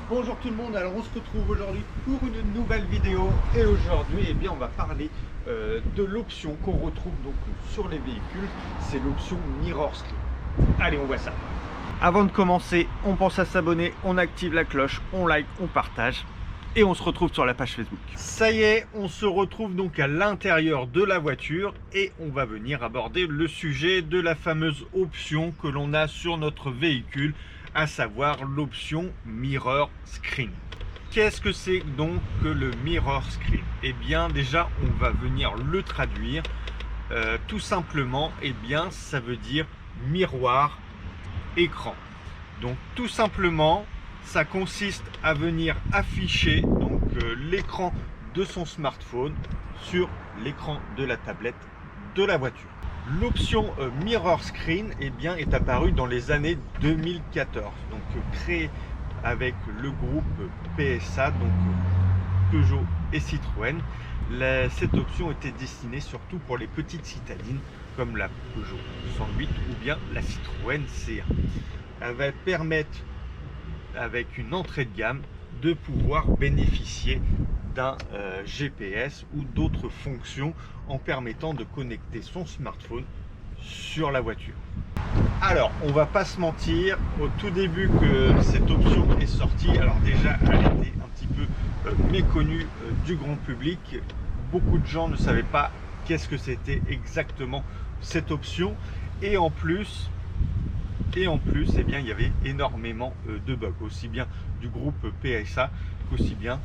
Bonjour tout le monde, alors on se retrouve aujourd'hui pour une nouvelle vidéo et aujourd'hui eh bien on va parler de l'option qu'on retrouve donc sur les véhicules, c'est l'option Mirror Screen. Allez, on voit ça. Avant de commencer, on pense à s'abonner, on active la cloche, on like, on partage et on se retrouve sur la page Facebook. Ça y est, on se retrouve donc à l'intérieur de la voiture et on va venir aborder le sujet de la fameuse option que l'on a sur notre véhicule, à savoir l'option Mirror Screen. Qu'est-ce que c'est donc que le Mirror Screen? Eh bien déjà on va venir le traduire tout simplement, eh bien ça veut dire miroir écran. Donc tout simplement ça consiste à venir afficher donc l'écran de son smartphone sur l'écran de la tablette de la voiture. L'option Mirror Screen eh bien, est apparue dans les années 2014, donc créée avec le groupe PSA, donc Peugeot et Citroën. Cette option était destinée surtout pour les petites citadines comme la Peugeot 108 ou bien la Citroën C1. Elle va permettre, avec une entrée de gamme, de pouvoir bénéficier d'un GPS ou d'autres fonctions en permettant de connecter son smartphone sur la voiture. Alors on va pas se mentir, au tout début que cette option est sortie, alors déjà elle était un petit peu méconnue du grand public. Beaucoup de gens ne savaient pas qu'est-ce que c'était exactement cette option et en plus eh bien, il y avait énormément de bugs, aussi bien du groupe PSA qu'aussi bien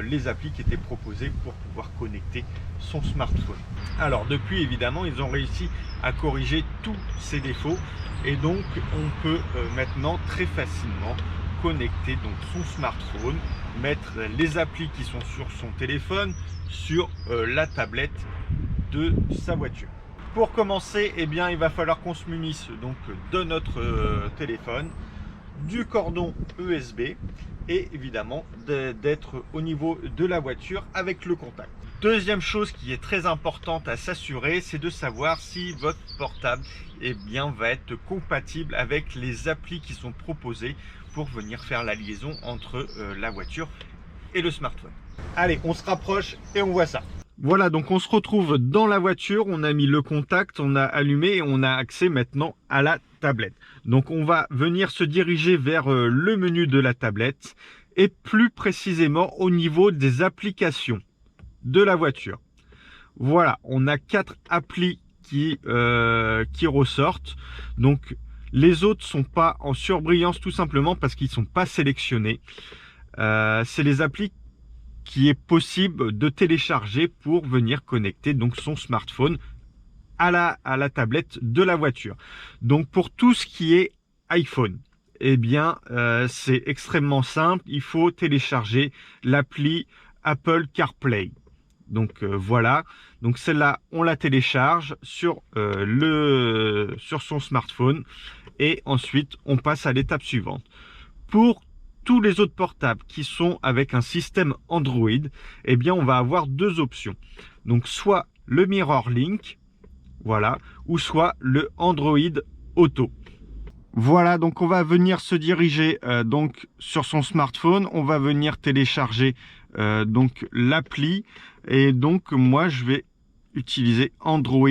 les applis qui étaient proposées pour pouvoir connecter son smartphone. Alors depuis évidemment ils ont réussi à corriger tous ces défauts et donc on peut maintenant très facilement connecter donc son smartphone, mettre les applis qui sont sur son téléphone sur la tablette de sa voiture. Pour commencer, eh bien, il va falloir qu'on se munisse donc de notre téléphone, du cordon USB et évidemment d'être au niveau de la voiture avec le contact. Deuxième chose qui est très importante à s'assurer, c'est de savoir si votre portable eh bien, va être compatible avec les applis qui sont proposées pour venir faire la liaison entre la voiture et le smartphone. Allez, on se rapproche et on voit ça. Voilà, donc on se retrouve dans la voiture, on a mis le contact, on a allumé et on a accès maintenant à la tablette. Donc on va venir se diriger vers le menu de la tablette et plus précisément au niveau des applications de la voiture. Voilà, on a 4 applis qui ressortent. Donc les autres sont pas en surbrillance tout simplement parce qu'ils sont pas sélectionnés. C'est les applis qui est possible de télécharger pour venir connecter donc son smartphone à la tablette de la voiture. Donc pour tout ce qui est iPhone, eh bien c'est extrêmement simple, il faut télécharger l'appli Apple CarPlay. Donc voilà, donc celle-là on la télécharge sur son smartphone et ensuite on passe à l'étape suivante. Pour tous les autres portables qui sont avec un système Android, eh bien on va avoir deux options. Donc soit le Mirror Link, voilà, ou soit le Android Auto. Voilà, donc on va venir se diriger donc sur son smartphone, on va venir télécharger donc l'appli et donc moi je vais utiliser Android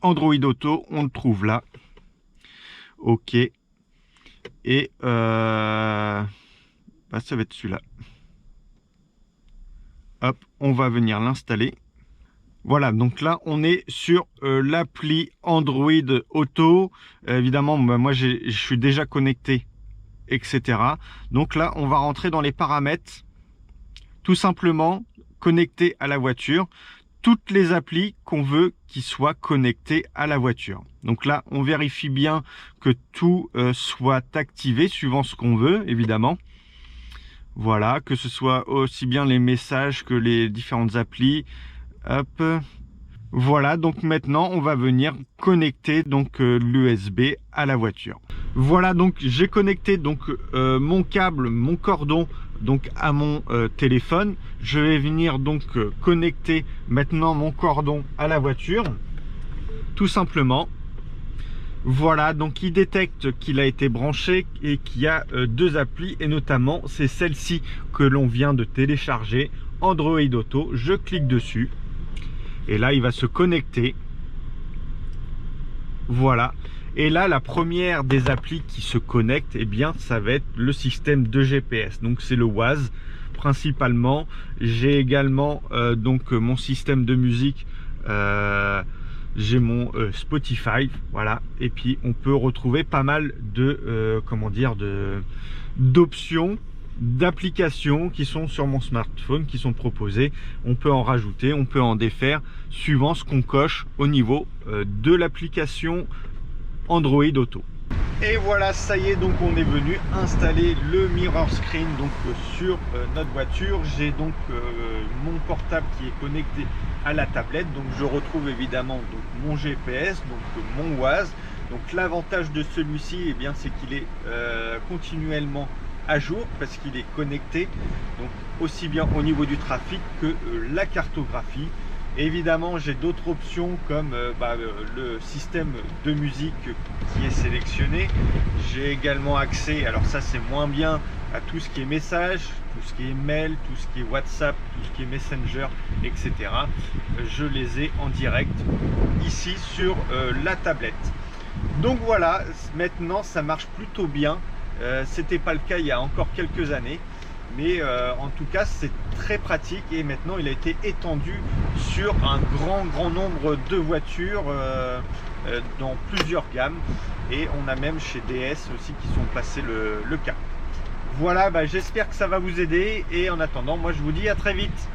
Auto, on le trouve là. OK. Et ça va être celui-là. Hop, on va venir l'installer. Voilà, donc là on est sur l'appli Android Auto. Évidemment, moi je suis déjà connecté, etc. Donc là on va rentrer dans les paramètres, tout simplement connecté à la voiture, toutes les applis qu'on veut qui soient connectées à la voiture. Donc là on vérifie bien que tout soit activé suivant ce qu'on veut, évidemment. Voilà, que ce soit aussi bien les messages que les différentes applis. Hop. Voilà, donc maintenant on va venir connecter donc l'USB à la voiture. Voilà, donc j'ai connecté donc mon câble, mon cordon donc à mon téléphone. Je vais venir donc connecter maintenant mon cordon à la voiture, tout simplement. Voilà, donc il détecte qu'il a été branché et qu'il y a deux applis, et notamment c'est celle-ci que l'on vient de télécharger, Android Auto. Je clique dessus et là il va se connecter. Voilà, et là la première des applis qui se connecte, eh bien ça va être le système de GPS, donc c'est le Waze principalement. J'ai également donc mon système de musique, j'ai mon Spotify, voilà, et puis on peut retrouver pas mal de comment dire, d'options, d'applications qui sont sur mon smartphone, qui sont proposées. On peut en rajouter, on peut en défaire suivant ce qu'on coche au niveau de l'application Android Auto. Et voilà, ça y est, donc on est venu installer le mirror screen donc sur notre voiture. J'ai donc mon portable qui est connecté à la tablette, donc je retrouve évidemment donc mon GPS, donc mon Waze. Donc l'avantage de celui-ci, eh bien c'est qu'il est continuellement à jour parce qu'il est connecté, donc aussi bien au niveau du trafic que la cartographie. Évidemment, j'ai d'autres options comme le système de musique qui est sélectionné. J'ai également accès, alors ça c'est moins bien, à tout ce qui est message, tout ce qui est mail, tout ce qui est WhatsApp, tout ce qui est Messenger, etc. Je les ai en direct ici sur la tablette. Donc voilà, maintenant ça marche plutôt bien. C'était pas le cas il y a encore quelques années. Mais en tout cas c'est très pratique, et maintenant il a été étendu sur un grand nombre de voitures dans plusieurs gammes, et on a même chez DS aussi qui sont passés le cap. Voilà, j'espère que ça va vous aider, et en attendant moi je vous dis à très vite.